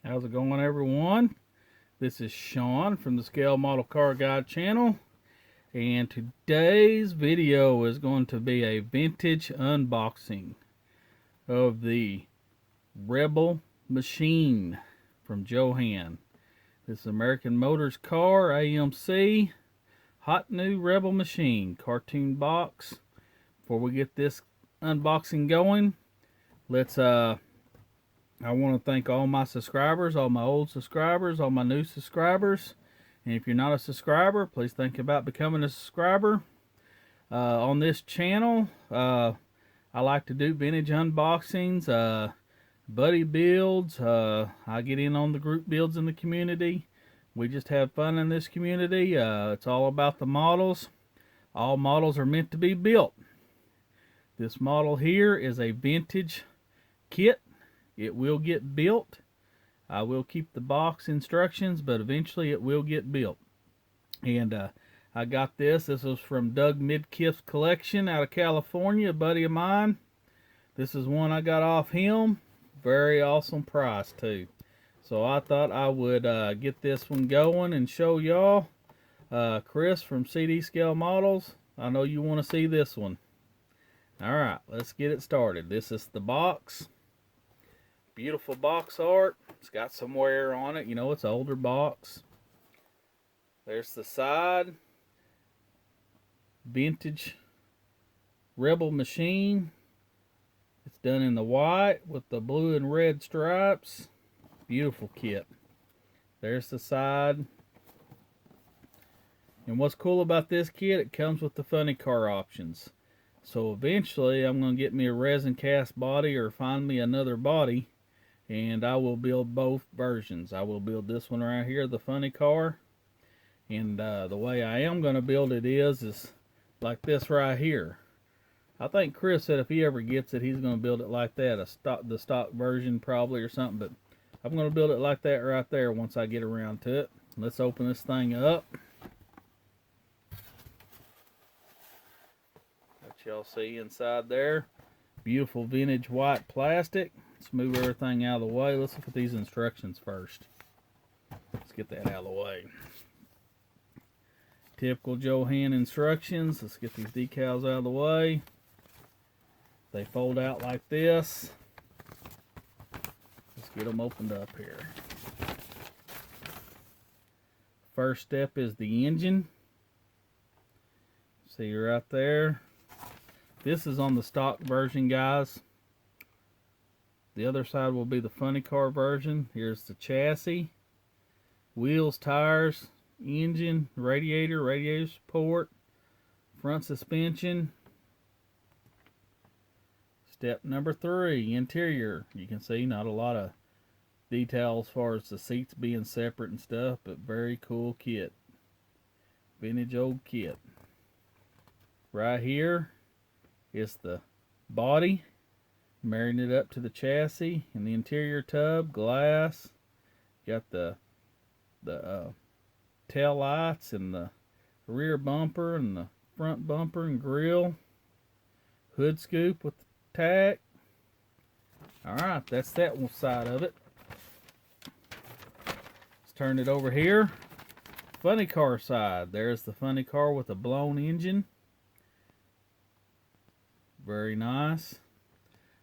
How's it going, everyone? This is Sean from the Scale Model Car Guide channel, and today's video is going to be a vintage unboxing of the Rebel machine from Johan. This is American Motors car, AMC, hot new Rebel machine, cartoon box. Before we get this unboxing going, I want to thank all my subscribers, all my old subscribers, all my new subscribers. And if you're not a subscriber, please think about becoming a subscriber. On this channel, I like to do vintage unboxings, buddy builds. I get in on the group builds in the community. We just have fun in this community. It's all about the models. All models are meant to be built. This model here is a vintage kit. It will get built. I will keep the box instructions, but eventually it will get built. And I got this. This was from Doug Midkiff's collection out of California, a buddy of mine. This is one I got off him. Very awesome price too. So I thought I would get this one going and show y'all. Chris from CD Scale Models, I know you want to see this one. Alright, let's get it started. This is the box. Beautiful box art. It's got some wear on it. You know, it's an older box. There's the side. Vintage Rebel machine. It's done in the white with the blue and red stripes. Beautiful kit. There's the side. And what's cool about this kit, it comes with the funny car options. So eventually I'm going to get me a resin cast body or find me another body, and I will build both versions. I will build this one right here, the funny car. And the way I am going to build it is like this right here. I think Chris said if he ever gets it, he's going to build it like that, the stock version probably or something. But I'm going to build it like that right there once I get around to it. Let's open this thing up. Let y'all see inside there. Beautiful vintage white plastic. Let's move everything out of the way. Let's look at these instructions first. Let's get that out of the way. Typical Johan instructions. Let's get these decals out of the way. They fold out like this. Let's get them opened up here. First step is the engine. See right there. This is on the stock version, guys. The other side will be the funny car version. Here's the chassis, wheels, tires, engine, radiator support, front suspension. Step number 3, interior. You can see not a lot of detail as far as the seats being separate and stuff, but very cool kit. Vintage old kit. Right here is the body. Marrying it up to the chassis and the interior tub, glass. Got the tail lights and the rear bumper and the front bumper and grill. Hood scoop with the tack. Alright, that's that one side of it. Let's turn it over here. Funny car side. There's the funny car with a blown engine. Very nice.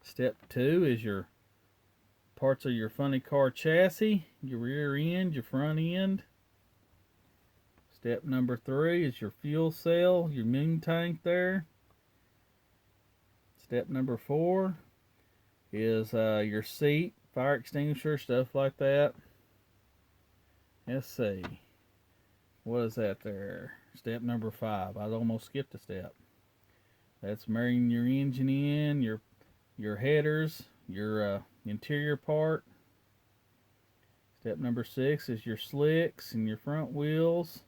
Step 2 is your parts of your funny car chassis, your rear end, your front end. Step number 3 is your fuel cell, your moon tank there. Step number 4 is your seat, fire extinguisher, stuff like that. Let's see. What is that there? Step number 5. I almost skipped a step. That's marrying your engine in, your headers, your interior part. Step number 6 is your slicks and your front wheels.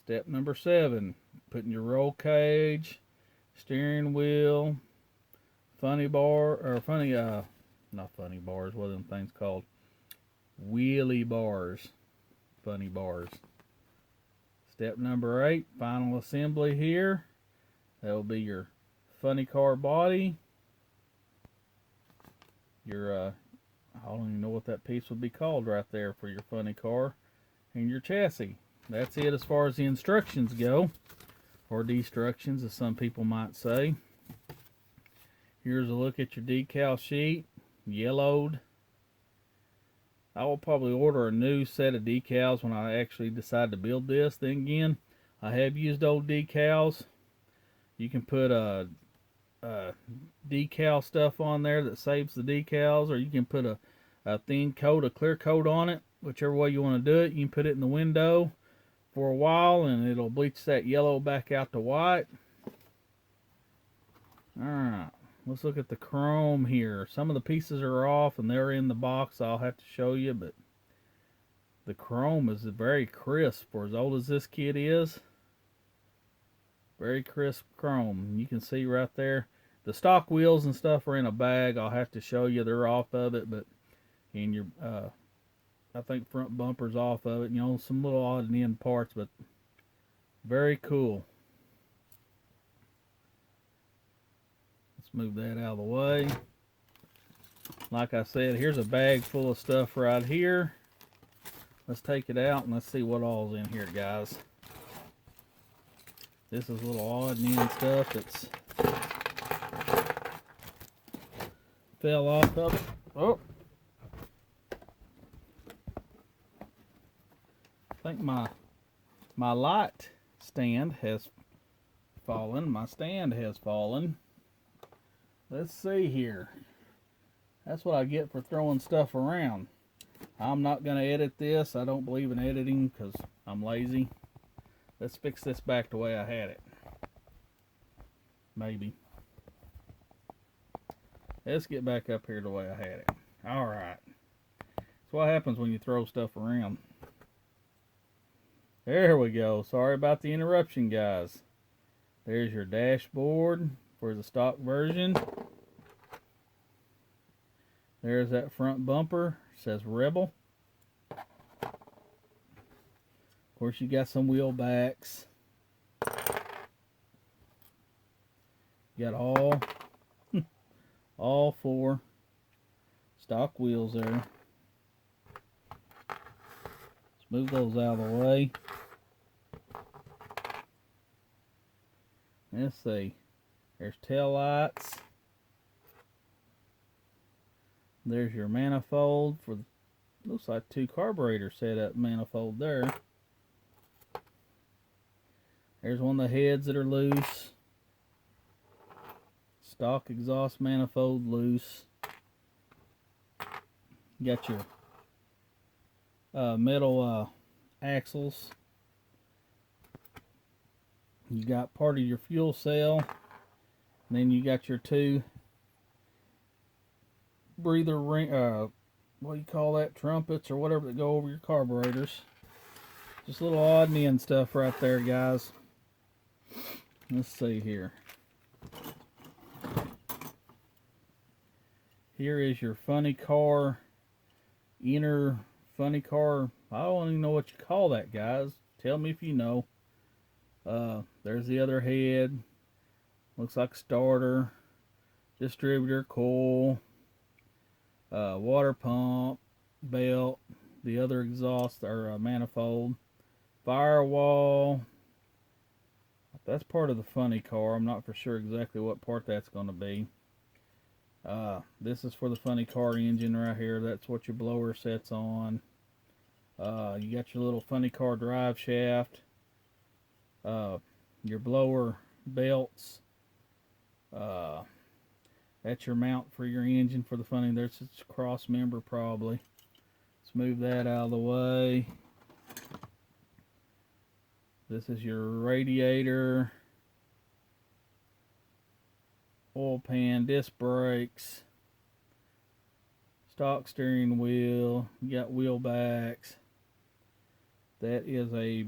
Step number 7, putting your roll cage, steering wheel, funny bar, or funny, not funny bars, what are them things called? Wheelie bars. Funny bars. Step number 8, final assembly here. That will be your funny car body. Your, I don't even know what that piece would be called right there for your funny car. And your chassis. That's it as far as the instructions go. Or destructions, as some people might say. Here's a look at your decal sheet. Yellowed. I will probably order a new set of decals when I actually decide to build this. Then again, I have used old decals. You can put decal stuff on there that saves the decals, or you can put a thin coat, a clear coat on it. Whichever way you want to do it, you can put it in the window for a while and it'll bleach that yellow back out to white. Alright, let's look at the chrome here. Some of the pieces are off and they're in the box. I'll have to show you, but the chrome is very crisp for as old as this kit is. Very crisp chrome. You can see right there. The stock wheels and stuff are in a bag. I'll have to show you. They're off of it, but in your I think front bumper's off of it. You know, some little odd and end parts, but very cool. Let's move that out of the way. Like I said, here's a bag full of stuff right here. Let's take it out and let's see what all's in here, guys. This is little odd and end stuff that's fell off of it. Oh! I think my light stand has fallen. My stand has fallen. Let's see here. That's what I get for throwing stuff around. I'm not going to edit this. I don't believe in editing because I'm lazy. Let's fix this back the way I had it. Maybe. Let's get back up here the way I had it. Alright. That's what happens when you throw stuff around. There we go. Sorry about the interruption, guys. There's your dashboard for the stock version. There's that front bumper. It says Rebel. Of course, you got some wheel backs. You got all 4 stock wheels there. Let's move those out of the way. Let's see. There's tail lights. There's your manifold for the, looks like 2 carburetor setup manifold there. There's one of the heads that are loose. Stock exhaust manifold loose. You got your metal axles. You got part of your fuel cell. And then you got your 2 breather ring, what do you call that, trumpets or whatever that go over your carburetors. Just a little odd and end stuff right there, guys. Let's see here. Here is your funny car, inner funny car. I don't even know what you call that, guys. Tell me if you know. There's the other head. Looks like starter, distributor, coil, water pump, belt, the other exhaust or manifold, firewall. That's part of the funny car. I'm not for sure exactly what part that's going to be. This is for the funny car engine right here. That's what your blower sets on. You got your little funny car drive shaft. Your blower belts. That's your mount for your engine for the funny. There's a cross member probably. Let's move that out of the way. This is your radiator, oil pan, disc brakes, stock steering wheel. You got wheel backs. That is a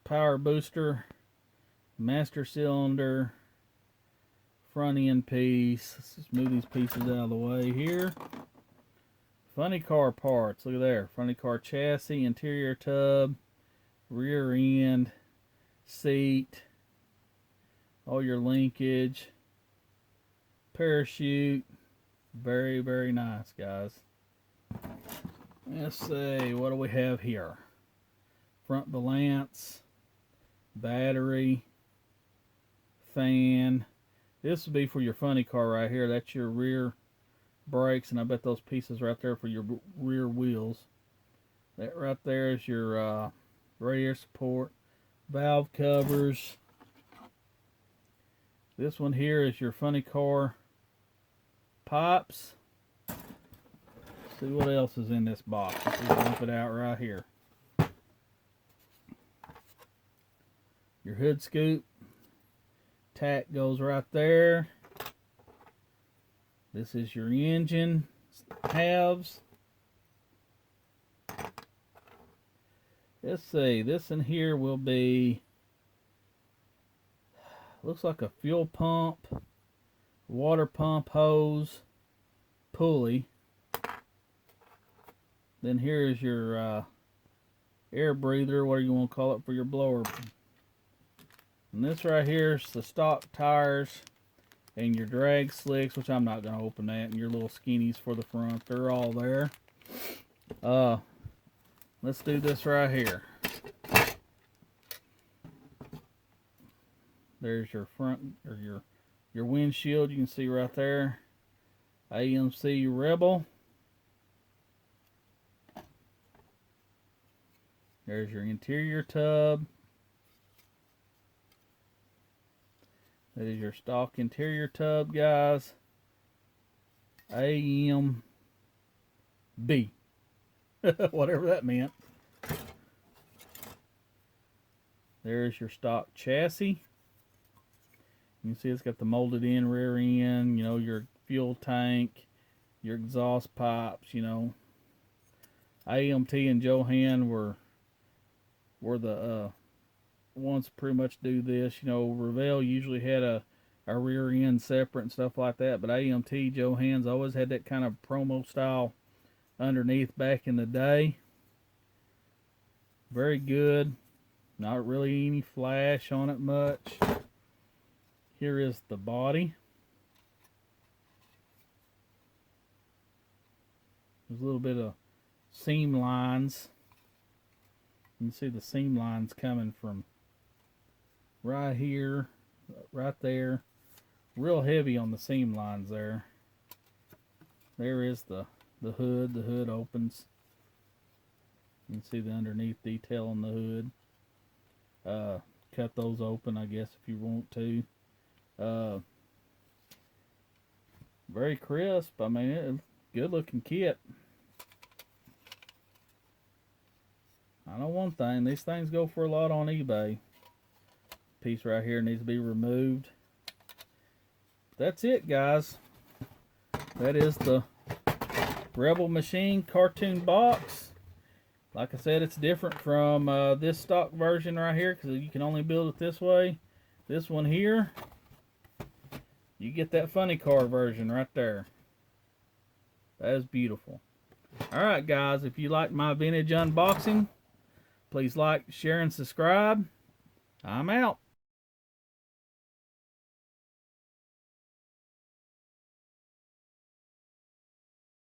power booster, master cylinder, front end piece. Let's just move these pieces out of the way here. Funny car parts. Look at there. Funny car chassis, interior tub, rear end, seat, all your linkage, parachute. Very, very nice, guys. Let's see, what do we have here? Front balance, battery, fan. This would be for your funny car right here. That's your rear brakes, and I bet those pieces right there for your rear wheels. That right there is your radiator support, valve covers. This one here is your funny car pipes. Let's see what else is in this box. Let's just dump it out right here. Your hood scoop. Tack goes right there. This is your engine halves. Let's see, this in here will be, looks like a fuel pump, water pump hose, pulley. Then here is your air breather, whatever you want to call it, for your blower. And this right here is the stock tires and your drag slicks, which I'm not going to open that, and your little skinnies for the front. They're all there. Let's do this right here. There's your front, or your windshield. You can see right there. AMC Rebel. There's your interior tub. That is your stock interior tub, guys. AMB. Whatever that meant. There's your stock chassis. You can see it's got the molded in rear end, you know, your fuel tank, your exhaust pipes, you know. AMT and Johan were the ones pretty much do this. You know, Revell usually had a rear end separate and stuff like that, but AMT, Johan's always had that kind of promo style underneath back in the day. Very good. Not really any flash on it much. Here is the body. There's a little bit of seam lines. You can see the seam lines coming from right here, right there. Real heavy on the seam lines there. There is the hood. The hood opens. You can see the underneath detail on the hood. Cut those open, I guess, if you want to. Very crisp. I mean, it's a good looking kit. I know one thing, these things go for a lot on eBay. Piece right here needs to be removed. That's it, guys. That is the Rebel Machine cartoon box. Like I said, it's different from this stock version right here, because you can only build it this way. This one here, you get that funny car version right there. That is beautiful. Alright guys, if you like my vintage unboxing, please like, share, and subscribe. I'm out.